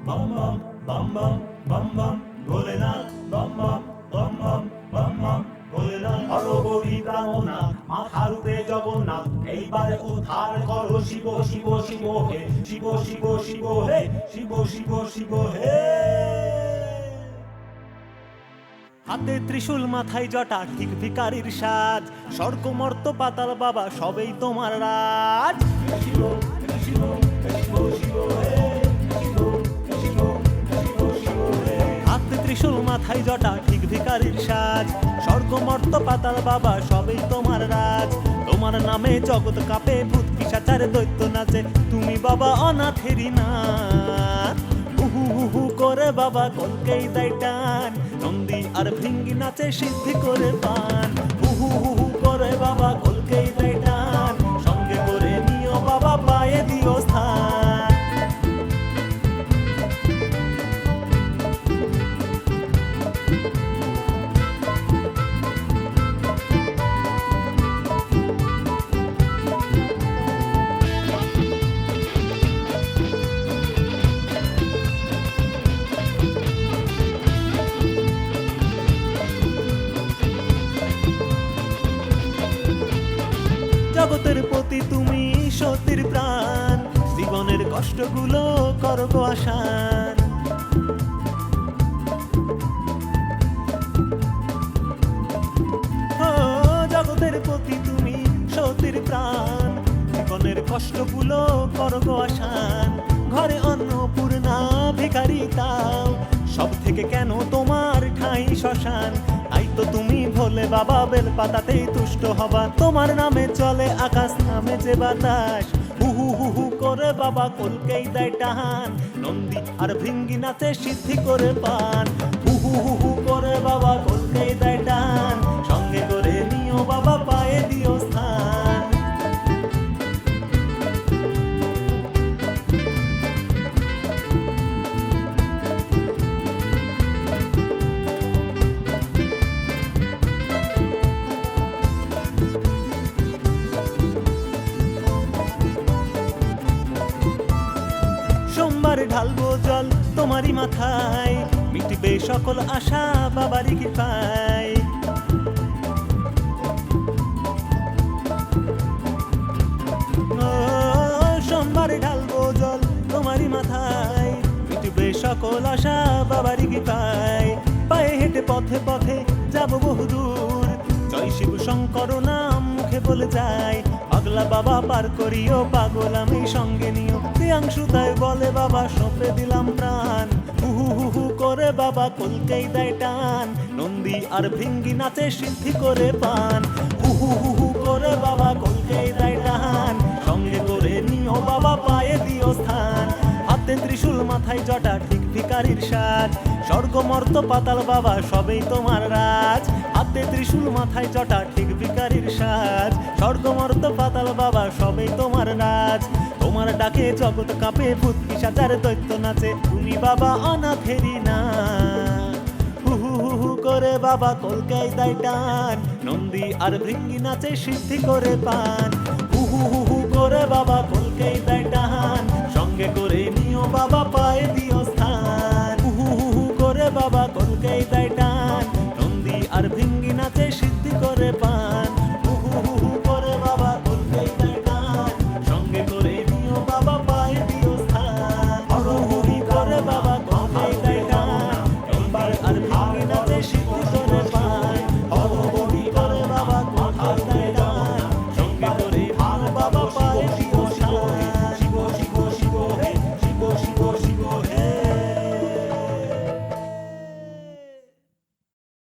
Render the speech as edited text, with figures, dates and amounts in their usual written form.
bam bam bam bam bam bam Bholenath bam bam bam bam bam bam Bholenath Horogouri প্রাণনাথ মাথার উপরে জগন্নাথ এইবারে উদ্ধার করো শিব শিব শিব হে শিব শিব শিব হে শিব শিব শিব হে হাতে ত্রিশূল মাথায় জটা ঠিক ভিখারির সাজ স্বর্গ মর্ত পাতাল বাবা সবেই তোমার রাজ শিব শিব শিব শিব হে শিব শিব শিব শিব হে হাতে ত্রিশূল মাথায় জটা ঠিক ভিখারির সাজ স্বর্গ মর্ত পাতাল বাবা সবেই তোমার রাজ তোমার নামে জগৎ কাঁপে ভূত পিশাচার দৈত্য নাচে তুমি বাবা অনাথেরই নাথ হু হু করে বাবা কলকেই দেয় টান নন্দী আর ভৃঙ্গি নাচে সিদ্ধি করে পান হু হু করে বাবা কলকেই দেয় টান সঙ্গে করে নিও বাবা পায়ে দিও স্থান জগতের প্রতি তুমি সতীর প্রাণ জীবনের কষ্টগুলো করবো আসান জগতের প্রতি তুমি সতীর প্রাণ জীবনের কষ্টগুলো করবো আসান ঘরে অন্নপূর্ণা ভিখারি তাও সব থেকে কেন তোমার ঠাঁই শ্মশান তাই তো তুমি ভোলে বাবা বেল পাতাতেই তুষ্ট হবা তোমার নামে চলে আকাশ নামে যে বাতাস হু হু করে বাবা কলকেই দেয় টান নন্দী আর ভৃঙ্গি নাচে সিদ্ধি করে পান হু হু করে বাবা কলকেই দেয় টান সঙ্গে করে নিও বাবা পায়ে দিও স্থান সোমবার ঢালবো জল তোমারই মাথায় মিটবে সকল আশা বাবারই কৃপায় সোমবার ঢালবো জল তোমারই মাথায় মিটবে সকল আশা বাবারই কৃপায় পায়ে হেঁটে পথে পথে যাব বহুদূর জয় শিব শঙ্কর নাম মুখে বলে যায় পাগলা বাবা পার করিও পাগল আমি সঙ্গে নিও প্রিয়াংশু তাই বলে বাবা সঁপে দিলাম প্রাণ হু হু করে বাবা কলকেই দেয় টান নন্দী আর ভৃঙ্গি নাচে সিদ্ধি করে পান হু হু করে বাবা কলকেই দেয় টান সঙ্গে করে নিও বাবা পায়ে দিও স্থান হাতে ত্রিশূল মাথায় জটা ঠিক ভিখারির সাজ স্বর্গ মর্ত পাতাল বাবা সবেই তোমার রাজ হাতে ত্রিশূল মাথায় জটা ঠিক ভিখারির সাজ স্বর্গ মর্ত পাতাল বাবা সবেই তোমার রাজ তোমার ডাকে জগৎ কাঁপে ভূত পিশাচার দৈত্য নাচে তুমি বাবা অনাথেরই না হু হু করে বাবা কলকেই দেয় টান নন্দী আর ভৃঙ্গি নাচে সিদ্ধি করে পান হু হু করে বাবা কলকেই দেয় টান সঙ্গে করে নিও বাবা পায়ে দিও স্থান হু হু করে বাবা কলকেই দেয় টান নন্দী আর ভৃঙ্গি নাচে সিদ্ধি করে পান হু হু করে বাবা কলকেই দেয় টান সঙ্গে করে নিও বাবা পায়ে দিও স্থান হর হরি করে বাবা কলকেই দেয় টান নন্দী আর ভৃঙ্গি নাচে সিদ্ধি